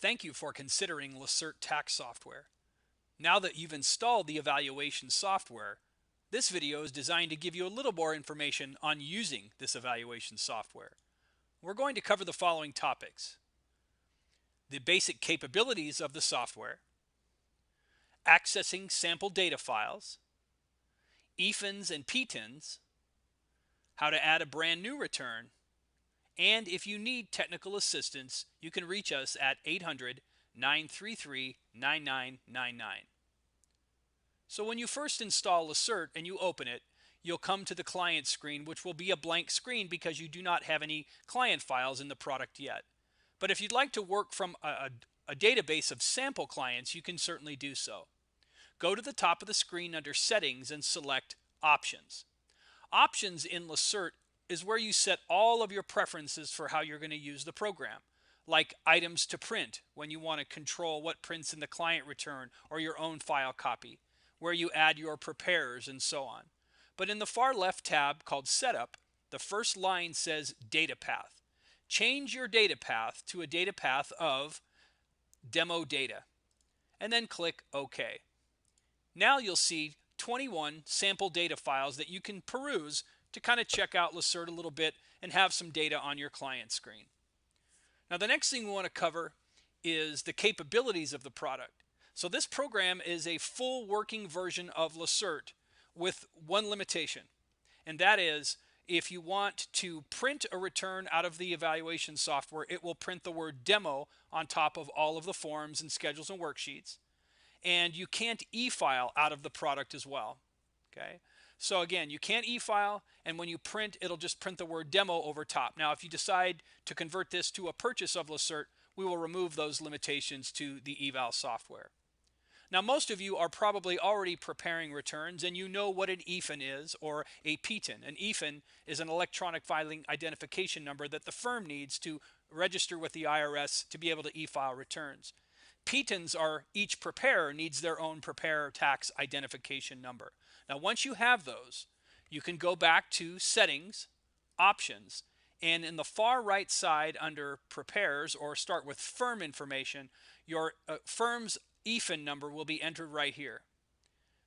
Thank you for considering Lacerte Tax Software. Now that you've installed the evaluation software, this video is designed to give you a little more information on using this evaluation software. We're going to cover the following topics: the basic capabilities of the software, accessing sample data files, EFINs and PTINs, how to add a brand new return, and if you need technical assistance, you can reach us at 800-933-9999. So when you first install Lacerte and you open it, you'll come to the client screen, which will be a blank screen because you do not have any client files in the product yet. But if you'd like to work from a database of sample clients, you can certainly do so. Go to the top of the screen under Settings and select Options. Options in Lacerte is where you set all of your preferences for how you're going to use the program, like items to print when you want to control what prints in the client return or your own file copy, where you add your prepares and so on. But in the far left tab called Setup, the first line says Data Path. Change your data path to a data path of demo data, and then click OK. Now you'll see 21 sample data files that you can peruse to kind of check out Lacerte a little bit and have some data on your client screen. Now the next thing we want to cover is the capabilities of the product. So this program is a full working version of Lacerte with one limitation, and that is if you want to print a return out of the evaluation software, it will print the word demo on top of all of the forms and schedules and worksheets. And you can't e-file out of the product as well. Okay, so again, you can't e-file, and when you print, it'll just print the word demo over top. Now, if you decide to convert this to a purchase of Lacerte, we will remove those limitations to the eval software. Now, most of you are probably already preparing returns, and you know what an EFIN is or a PTIN. An EFIN is an electronic filing identification number that the firm needs to register with the IRS to be able to e-file returns. PTINs are each preparer needs their own preparer tax identification number. Now, once you have those, you can go back to Settings, Options, and in the far right side under Preparers, or start with Firm Information, your firm's EFIN number will be entered right here.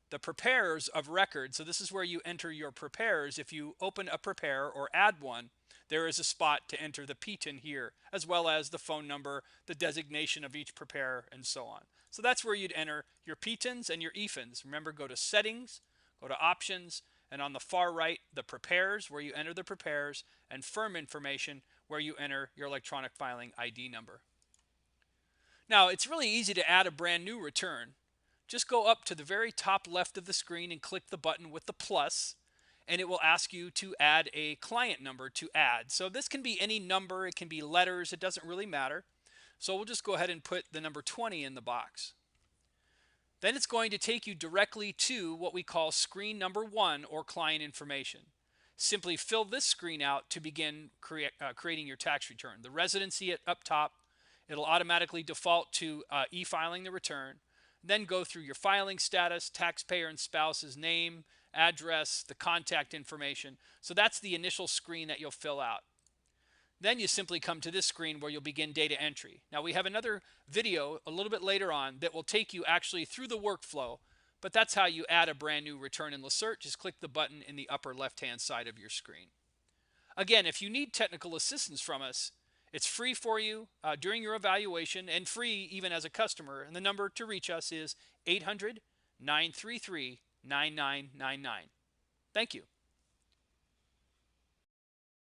The preparers of record, so this is where you enter your preparers. If you open a preparer or add one, there is a spot to enter the PTIN here, as well as the phone number, the designation of each preparer, and so on. So that's where you'd enter your PTINs and your EFINs. Remember, go to Settings, go to Options, and on the far right, the preparers, where you enter the preparers, and Firm Information, where you enter your electronic filing ID number. Now, it's really easy to add a brand new return. Just go up to the very top left of the screen and click the button with the plus, and it will ask you to add a client number to add. So this can be any number, it can be letters, it doesn't really matter. So we'll just go ahead and put the number 20 in the box. Then it's going to take you directly to what we call screen number 1, or client information. Simply fill this screen out to begin creating your tax return. The residency up top, it'll automatically default to e-filing the return. Then go through your filing status, taxpayer and spouse's name, address, the contact information. So that's the initial screen that you'll fill out. Then you simply come to this screen where you'll begin data entry. Now, we have another video a little bit later on that will take you actually through the workflow, but that's how you add a brand new return in Lacerte. Just click the button in the upper left-hand side of your screen. Again, if you need technical assistance from us, it's free for you during your evaluation, and free even as a customer. And the number to reach us is 800-933-9999. Thank you.